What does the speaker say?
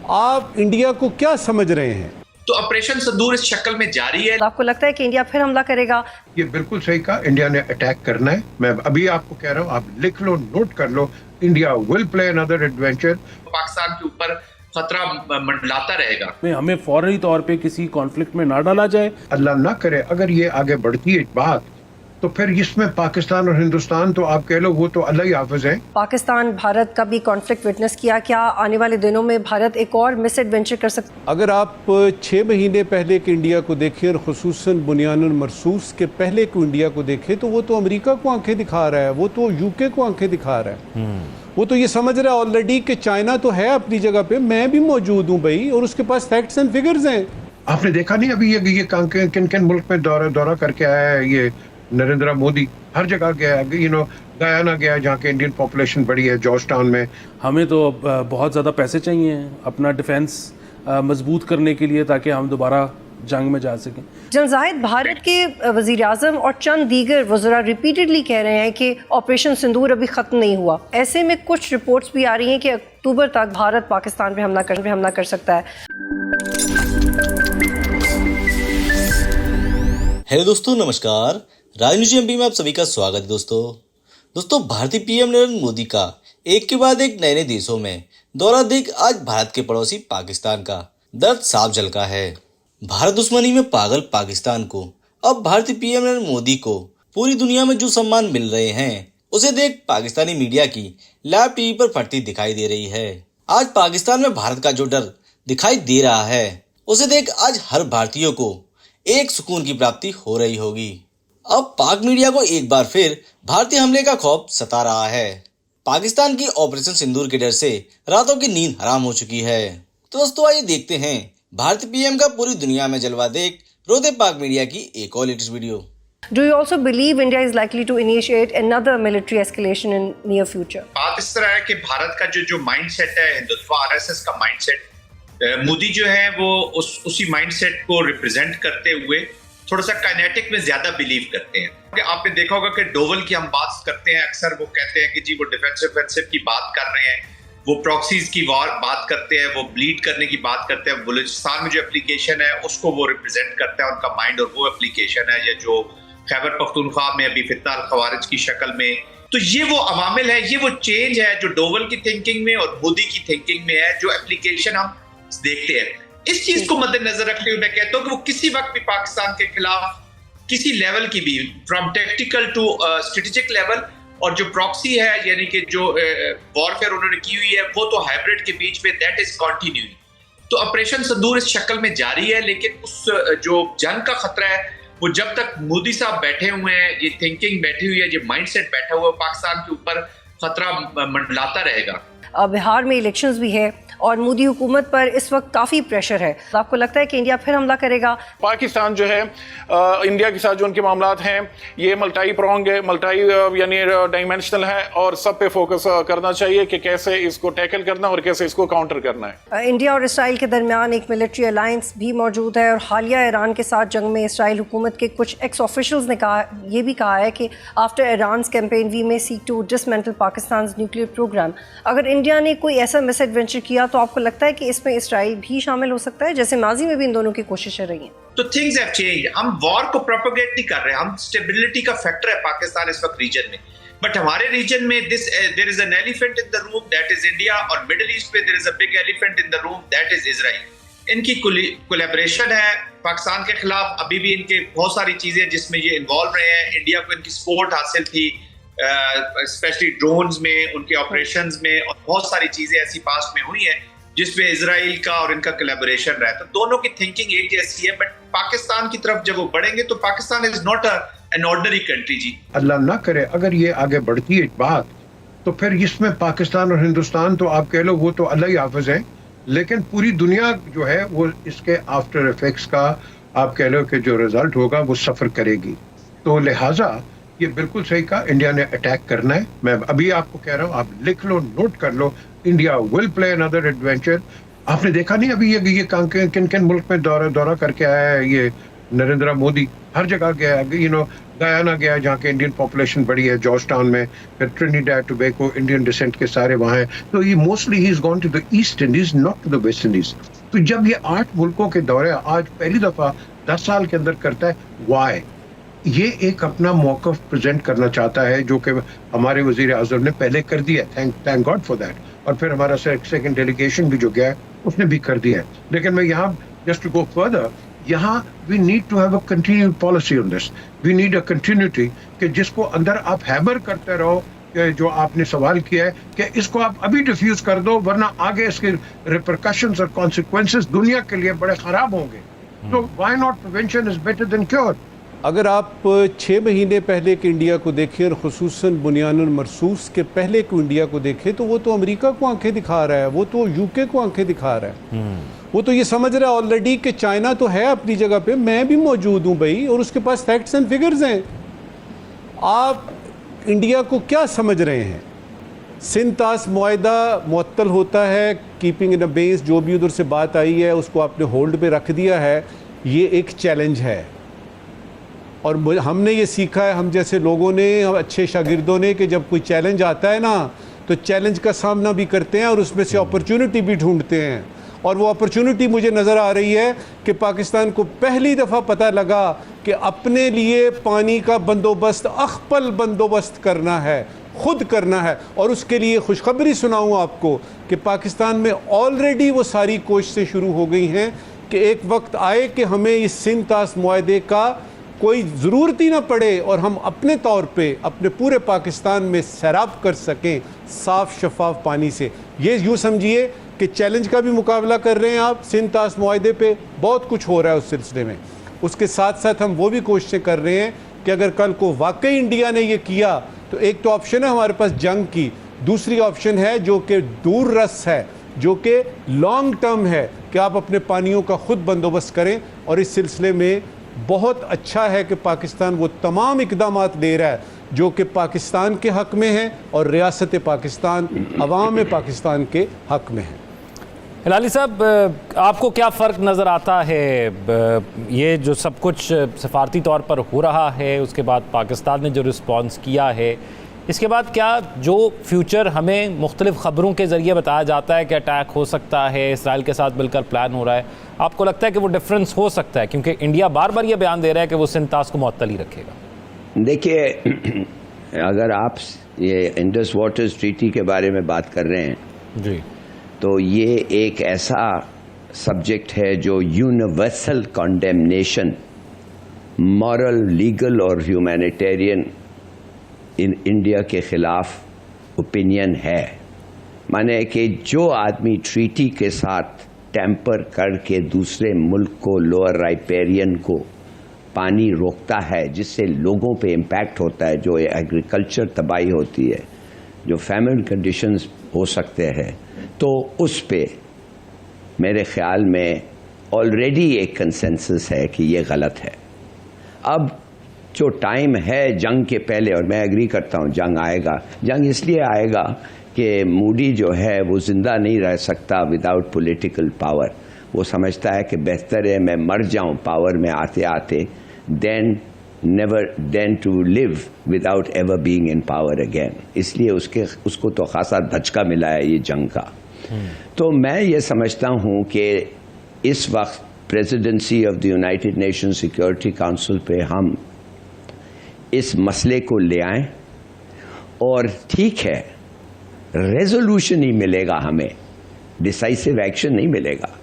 आप इंडिया को क्या समझ रहे हैं? तो ऑपरेशन सिंदूर इस शक्ल में जारी है। आपको लगता है कि इंडिया फिर हमला करेगा? ये बिल्कुल सही कहा, इंडिया ने अटैक करना है। मैं अभी आपको कह रहा हूँ, आप लिख लो, नोट कर लो, India will play another adventure. Pakistan के ऊपर खतरा मंडलाता रहेगा। हमें फौरी तौर पे किसी कॉन्फ्लिक्ट में ना डाला जाए। अल्लाह ना करे अगर ये आगे बढ़ती है बात, तो फिर इसमें पाकिस्तान और हिंदुस्तान तो आप कह लो वो तो अल्लाह ही हाफिज है। पाकिस्तान भारत का भी कॉन्फ्लिक्ट विटनेस किया, क्या आने वाले दिनों में भारत एक और मिस एडवेंचर कर सकता है? अगर आप 6 महीने पहले के इंडिया को देखें और खुसूसन बुनियानुल मरसूस के पहले को इंडिया को देखें, तो वो तो अमेरिका को आंखें दिखा रहा है, वो तो यूके को आंखें दिखा रहा है। वो तो ये समझ रहा है ऑलरेडी कि चाइना तो है अपनी जगह पे, मैं भी मौजूद हूँ भाई, और उसके पास फैक्ट्स एंड फिगर्स हैं। आपने देखा नहीं अभी ये किन किन मुल्क में दौरा करके आया है ये नरेंद्र मोदी? हर जगह गया है, गयाना गया जहाँ के इंडियन पॉपुलेशन बड़ी है, जॉर्ज टाउन में। हमें तो बहुत ज़्यादा पैसे चाहिए अपना डिफेंस मजबूत करने के लिए, ताकि हम दोबारा जंग में जा सकें। जनरल जाहिद, भारत के वज़ीर आज़म और चंद दीगर वज़रा रिपीटेडली कह रहे हैं कि ऑपरेशन सिंदूर अभी ख़त्म नहीं हुआ। ऐसे में कुछ रिपोर्ट्स भी आ रही हैं कि अक्टूबर तक भारत पाकिस्तान पे हमला कर सकता है। हेलो दोस्तों, नमस्कार। राजनीति एमपी में आप सभी का स्वागत है। दोस्तों भारतीय पीएम नरेंद्र मोदी का एक के बाद एक नए देशों में दौरा देख आज भारत के पड़ोसी पाकिस्तान का दर्द साफ झलका है। भारत दुश्मनी में पागल पाकिस्तान को अब भारतीय पीएम नरेंद्र मोदी को पूरी दुनिया में जो सम्मान मिल रहे हैं, उसे देख पाकिस्तानी मीडिया की लाइव टीवी पर फटती दिखाई दे रही है। आज पाकिस्तान में भारत का जो डर दिखाई दे रहा है, उसे देख आज हर भारतीय को एक सुकून की प्राप्ति हो रही होगी। अब पाक मीडिया को एक बार फिर भारतीय हमले का खौफ सता रहा है। पाकिस्तान की ऑपरेशन सिंदूर के डर से रातों की नींद हराम हो चुकी है। तो दोस्तों आइए देखते हैं भारतीय पीएम का पूरी दुनिया में जलवा देख रोते पाक मीडिया की एक और latest video. Do you also believe India is likely to initiate another military escalation in near future? बात इस तरह है कि भारत का जो माइंडसेट है, हिंदुत्व आरएसएस का माइंडसेट, मोदी जो है वो उसी माइंडसेट को रिप्रेजेंट करते हुए थोड़ा सा काइनेटिक में ज्यादा बिलीव करते हैं। आपने देखा होगा कि डोवल की हम बात करते हैं, अक्सर वो कहते हैं कि जी वो डिफेंसिव ऑफेंसिव की बात कर रहे हैं, वो प्रॉक्सीज की बात करते हैं, वो ब्लीड करने की बात करते हैं। बलूचिस्तान में जो एप्लीकेशन है उसको वो रिप्रेजेंट करता है उनका माइंड, और वो एप्लीकेशन है या जो खैबर पख्तूनख्वा में अभी फितना अल खवारिज की शक्ल में। तो ये वो अवामिल है, ये वो चेंज है जो डोवल की थिंकिंग में और मोदी की थिंकिंग में है, जो एप्लीकेशन हम देखते हैं। इस चीज को मद्देनजर रखते हुए मैं कहता हूं कि वो किसी वक्त भी पाकिस्तान के खिलाफ किसी लेवल की भी, from tactical to strategic level, और जो प्रॉक्सी है यानी कि जो वॉरफेयर उन्होंने की हुई है, वो तो हाइब्रिड के बीच में, दैट इज कंटिन्यूइंग। तो ऑपरेशन सिंदूर इस शक्ल में जारी है, लेकिन उस जो जंग का खतरा है वो जब तक मोदी साहब बैठे हुए हैं, ये थिंकिंग बैठी हुई है, ये माइंडसेट बैठा हुआ है, पाकिस्तान के ऊपर खतरा मंडलाता रहेगा। बिहार में इलेक्शंस भी है और मोदी हुकूमत पर इस वक्त काफ़ी प्रेशर है। तो आपको लगता है कि इंडिया फिर हमला करेगा? पाकिस्तान जो है इंडिया के साथ जो उनके मामलात हैं, ये मल्टाई प्रोंग है, मल्टाई यानी डायमेंशनल है, और सब पे फोकस करना चाहिए कि कैसे इसको टैकल करना और कैसे इसको काउंटर करना है। इंडिया और इसराइल के दरमियान एक मिलिट्री अलायंस भी मौजूद है, और हालिया ईरान के साथ जंग में इसराइल हुकूमत के कुछ एक्स ऑफिशियल्स ने ये भी कहा है कि after Iran campaign we may seek to dismantle Pakistan nuclear program. अगर इंडिया ने कोई ऐसा मिस एडवेंचर किया तो आपको लगता है कि इसमें इसराइल भी शामिल हो सकता है, जैसे माजी में भी इन दोनों की कोशिशें रही हैं? तो थिंग्स हैव चेंज्ड। हम वॉर को प्रोपेगेट नहीं कर रहे, हम स्टेबिलिटी का फैक्टर है पाकिस्तान इस वक्त रीजन में, बट हमारे रीजन में there is an elephant in the room, that is India, और मिडिल ईस्ट में there is a big elephant in the room, that is Israel. इनकी कोलैबोरेशन है पाकिस्तान के खिलाफ, अभी भी इनके बहुत सारी चीजें जिसमें ये इन्वॉल्व रहे हैं। इंडिया को इनकी सपोर्ट हासिल थी, स्पेशली ड्रोन्स में, उनके ऑपरेशंस में, और बहुत सारी चीजें ऐसी पास्ट में हुई हैं जिसमें इजराइल का और इनका कोलैबोरेशन रहा है। तो दोनों की थिंकिंग एक जैसी है, बट पाकिस्तान की तरफ जब वो बढ़ेंगे तो Pakistan is not an ordinary country. जी अल्लाह ना करे अगर ये आगे बढ़ती है बात, तो फिर इसमें पाकिस्तान और हिंदुस्तान तो आप कह लो वो तो अल्लाह ही हाफिज है, लेकिन पूरी दुनिया जो है वो इसके आफ्टर इफेक्ट्स का आप कह लो कि जो रिजल्ट होगा वो सफर करेगी। तो लिहाजा ये बिल्कुल सही कहा, इंडिया ने अटैक करना है। मैं अभी आपको कह रहा हूँ, आप लिख लो, नोट कर लो, India will play another adventure. आपने देखा नहीं अभी ये किन किन मुल्क में दौरा करके आया है ये नरेंद्र मोदी हर जगह गया, गयाना गया जहाँ के इंडियन पॉपुलेशन बड़ी है, जॉर्ज टाउन में, फिर ट्रिनिडाड टोबैगो, इंडियन डिसेंट के सारे वहाँ हैं। तो ये मोस्टली ही is gone to the East Indies, not to the West Indies. तो जब ये 8 मुल्कों के दौरे आज पहली दफा 10 साल के अंदर करता है, वाई? ये एक अपना मौक़िफ़ प्रेजेंट करना चाहता है, जो कि हमारे वज़ीर आज़म ने पहले कर दिया, थैंक गॉड फॉर दैट। और फिर हमारा सेकंड डेलीगेशन भी जो गया है उसने भी कर दिया है। लेकिन मैं यहाँ जस्ट टू गो फर्दर, यहाँ we need to have a continued policy on this, we need a continuity कि जिसको अंदर आप हैमर करते रहो, जो आपने सवाल किया है कि इसको आप अभी डिफ्यूज कर दो वरना आगे इसके रिपरकशंस और कॉन्सिक्वेंसेस दुनिया के लिए बड़े खराब होंगे। तो why not prevention is better than cure. अगर आप 6 महीने पहले के इंडिया को देखें और ख़ुसूसन बुनियानुल मरसूस के पहले को इंडिया को देखें तो वो तो अमेरिका को आंखें दिखा रहा है, वो तो यूके को आंखें दिखा रहा है। वो तो ये समझ रहा है ऑलरेडी कि चाइना तो है अपनी जगह पे, मैं भी मौजूद हूँ भाई, और उसके पास फैक्ट्स एंड फिगर्स हैं। आप इंडिया को क्या समझ रहे हैं? सिंध तास मुआहदा मुअत्तल होता है, कीपिंग इन अ बेस, जो भी उधर से बात आई है उसको आपने होल्ड पे रख दिया है, ये एक चैलेंज है। और हमने ये सीखा है, हम जैसे लोगों ने, अच्छे शागिर्दों ने, कि जब कोई चैलेंज आता है ना तो चैलेंज का सामना भी करते हैं और उसमें से अपॉर्चुनिटी भी ढूंढते हैं। और वो अपॉर्चुनिटी मुझे नज़र आ रही है कि पाकिस्तान को पहली दफ़ा पता लगा कि अपने लिए पानी का बंदोबस्त, अख्पल बंदोबस्त करना है, खुद करना है। और उसके लिए खुशखबरी सुनाऊँ आपको कि पाकिस्तान में ऑलरेडी वो सारी कोशिशें शुरू हो गई हैं कि एक वक्त आए कि हमें इस सिंध तास मुआहदे का कोई ज़रूरत ही ना पड़े और हम अपने तौर पे अपने पूरे पाकिस्तान में सैराब कर सकें साफ़ शफाफ पानी से। ये यूँ समझिए कि चैलेंज का भी मुकाबला कर रहे हैं आप सिंध तास मुआहदे पे, बहुत कुछ हो रहा है उस सिलसिले में। उसके साथ साथ हम वो भी कोशिशें कर रहे हैं कि अगर कल को वाकई इंडिया ने ये किया तो एक तो ऑप्शन है हमारे पास जंग की, दूसरी ऑप्शन है जो कि दूर रस है, जो कि लॉन्ग टर्म है, कि आप अपने पानियों का खुद बंदोबस्त करें। और इस सिलसिले में बहुत अच्छा है कि पाकिस्तान वो तमाम इक़दामात ले रहा है जो कि पाकिस्तान के हक़ में है और रियासत पाकिस्तान, अवाम पाकिस्तान के हक़ में है। हिलाली साहब, आपको क्या फ़र्क नज़र आता है, ये जो सब कुछ सफारती तौर पर हो रहा है, उसके बाद पाकिस्तान ने जो रिस्पॉन्स किया है, इसके बाद क्या जो फ्यूचर हमें मुख्तलिफ़ ख़बरों के ज़रिए बताया जाता है कि अटैक हो सकता है, इसराइल के साथ मिलकर प्लान हो रहा है, आपको लगता है कि वो डिफरेंस हो सकता है? क्योंकि इंडिया बार बार ये बयान दे रहा है कि वो सिंध तास को मुअत्तल ही रखेगा। देखिए, अगर आप ये इंडस वाटर्स ट्रीटी के बारे में बात कर रहे हैं जी, तो ये एक ऐसा सब्जेक्ट है जो यूनिवर्सल कॉन्डेमनेशन, मॉरल, लीगल और ह्यूमैनिटेरियन इन इंडिया के ख़िलाफ़ ओपिनियन है। माने कि जो आदमी ट्रीटी के साथ टेम्पर करके दूसरे मुल्क को, लोअर राइपेरियन को पानी रोकता है, जिससे लोगों पे इम्पैक्ट होता है, जो एग्रीकल्चर तबाही होती है, जो फैमिन कंडीशंस हो सकते हैं, तो उस पे मेरे ख़्याल में ऑलरेडी एक कंसेंसस है कि ये गलत है। अब जो टाइम है जंग के पहले, और मैं एग्री करता हूँ जंग आएगा, जंग इसलिए आएगा कि मूडी जो है वो ज़िंदा नहीं रह सकता विदाउट पॉलिटिकल पावर। वो समझता है कि बेहतर है मैं मर जाऊँ पावर में आते आते then to live without ever being in power again. इसलिए उसको तो खासा धचका मिला है ये जंग का। तो मैं ये समझता हूँ कि इस वक्त presidency of the United nation security council पे हम इस मसले को ले आएं, और ठीक है रेजोल्यूशन ही मिलेगा, हमें डिसाइसिव एक्शन नहीं मिलेगा।